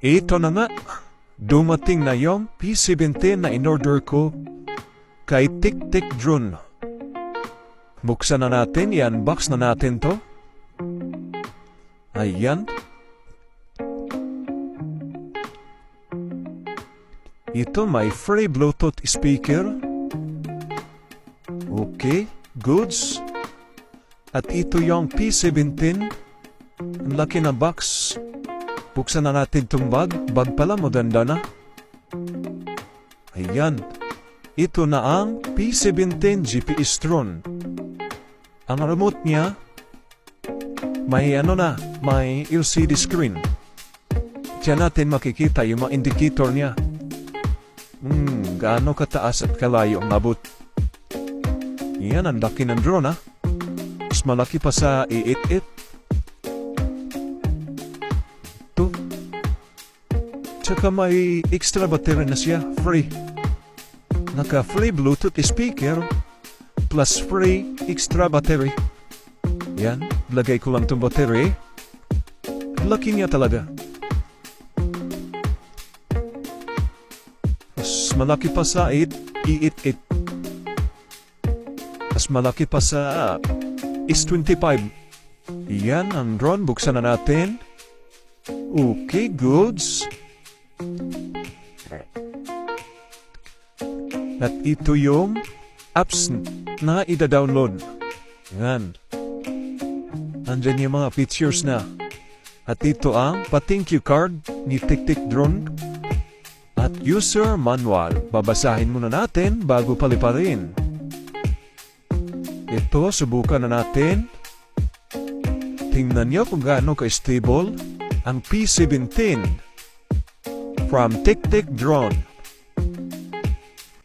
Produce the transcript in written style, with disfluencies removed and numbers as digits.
Ito na nga, dumating na yung P17 na in-order ko kay Tik Drone. Buksan na natin, i-unbox na natin to. Ayan. Ito may free Bluetooth speaker. Okay, goods. At ito yung P17. Ang laki na box. Buksan na natin itong bag. Bag pala, maganda na. Ayan. Ito na ang P17 GPS drone. Ang remote niya, may may LCD screen. Diyan natin makikita yung mga indicator niya. Gaano kataas at kalayo ang abot. Yan, ang laki ng drone ha. Mas malaki pa sa A88. Ito. Tsaka may extra battery na siya, free. Naka-free Bluetooth speaker plus free extra battery. Yan, lagay ko lang itong battery. Laki niya talaga. Mas malaki pa sa A88. Mas malaki pa sa S25. Yan ang drone. Buksan na natin. Okay, goods. At ito yung apps na ida-download. Yan. Andyan yung mga features na. At ito ang pa-thank you card ni Tik Drone. At user manual. Babasahin muna natin bago paliparin. Ito, subukan na natin. Tingnan niyo kung gaano ka-stable ang P17 from Tik Drone.